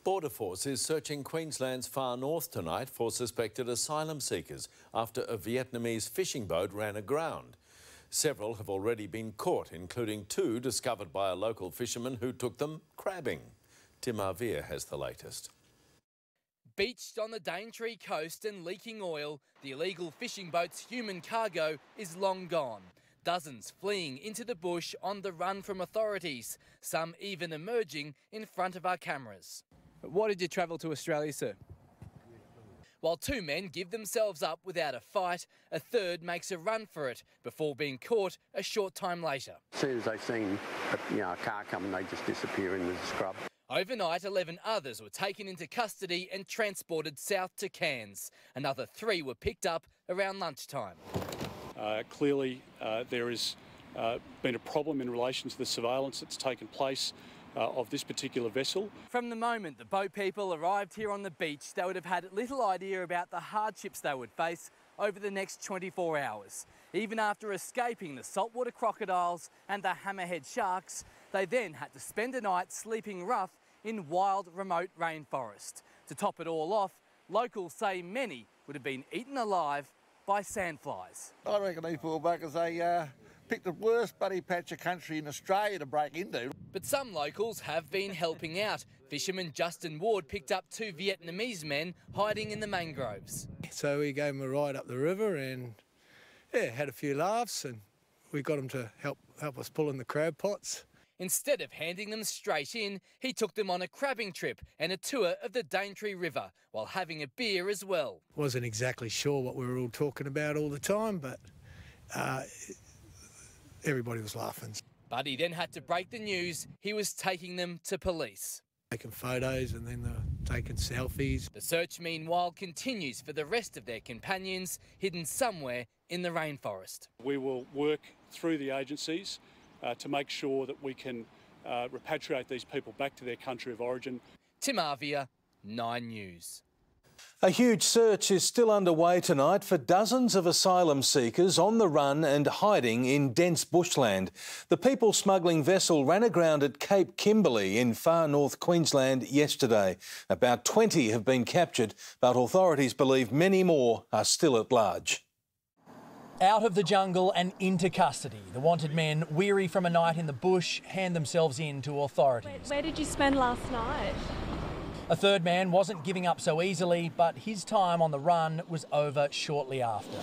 Border Force is searching Queensland's far north tonight for suspected asylum seekers after a Vietnamese fishing boat ran aground. Several have already been caught, including 2 discovered by a local fisherman who took them crabbing. Tim Arvia has the latest. Beached on the Daintree coast and leaking oil, the illegal fishing boat's human cargo is long gone. Dozens fleeing into the bush on the run from authorities, some even emerging in front of our cameras. Why did you travel to Australia, sir? While 2 men give themselves up without a fight, a third makes a run for it before being caught a short time later. As soon as they seen a car coming, they just disappear into the scrub. Overnight, 11 others were taken into custody and transported south to Cairns. Another 3 were picked up around lunchtime. Clearly, there has been a problem in relation to the surveillance that's taken place of this particular vessel. From the moment the boat people arrived here on the beach, they would have had little idea about the hardships they would face over the next 24 hours. Even after escaping the saltwater crocodiles and the hammerhead sharks, they then had to spend a night sleeping rough in wild, remote rainforest. To top it all off, locals say many would have been eaten alive by sandflies. I reckon these poor buggers, they picked the worst buddy patch of country in Australia to break into. But some locals have been helping out. Fisherman Justin Ward picked up 2 Vietnamese men hiding in the mangroves. So we gave them a ride up the river and had a few laughs, and we got them to help us pull in the crab pots. Instead of handing them straight in, he took them on a crabbing trip and a tour of the Daintree River while having a beer as well. Wasn't exactly sure what we were all talking about all the time, but everybody was laughing. But he then had to break the news he was taking them to police. Taking photos and then they were taking selfies. The search, meanwhile, continues for the rest of their companions hidden somewhere in the rainforest. We will work through the agencies to make sure that we can repatriate these people back to their country of origin. Tim Arvia, 9 News. A huge search is still underway tonight for dozens of asylum seekers on the run and hiding in dense bushland. The people smuggling vessel ran aground at Cape Kimberley in far north Queensland yesterday. About 20 have been captured, but authorities believe many more are still at large. Out of the jungle and into custody, the wanted men, weary from a night in the bush, hand themselves in to authorities. Where did you spend last night? A third man wasn't giving up so easily, but his time on the run was over shortly after.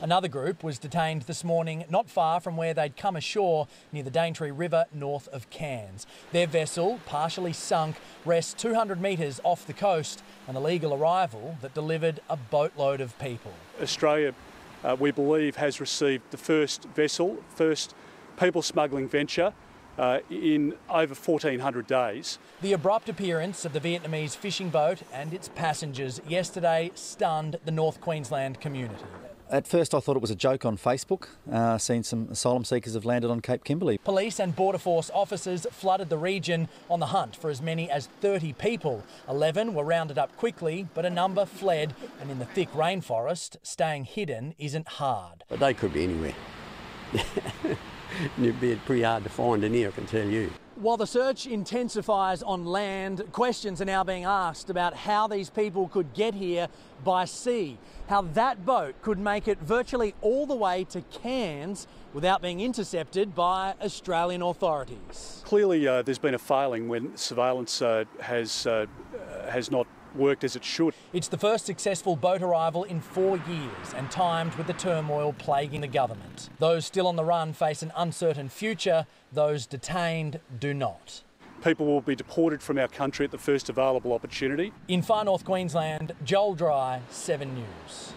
Another group was detained this morning not far from where they'd come ashore near the Daintree River north of Cairns. Their vessel, partially sunk, rests 200 metres off the coast, an illegal arrival that delivered a boatload of people. Australia, we believe, has received the first people smuggling venture in over 1,400 days. The abrupt appearance of the Vietnamese fishing boat and its passengers yesterday stunned the North Queensland community. At first I thought it was a joke on Facebook. Seen some asylum seekers have landed on Cape Kimberley. Police and Border Force officers flooded the region on the hunt for as many as 30 people. 11 were rounded up quickly, but a number fled, and in the thick rainforest, staying hidden isn't hard. But they could be anywhere. It'd be pretty hard to find in here, I can tell you. While the search intensifies on land, questions are now being asked about how these people could get here by sea, how that boat could make it virtually all the way to Cairns without being intercepted by Australian authorities. Clearly, there's been a failing when surveillance has not worked as it should. It's the first successful boat arrival in 4 years and timed with the turmoil plaguing the government. Those still on the run face an uncertain future, those detained do not. People will be deported from our country at the first available opportunity. In far north Queensland, Joel Dry, 7 News.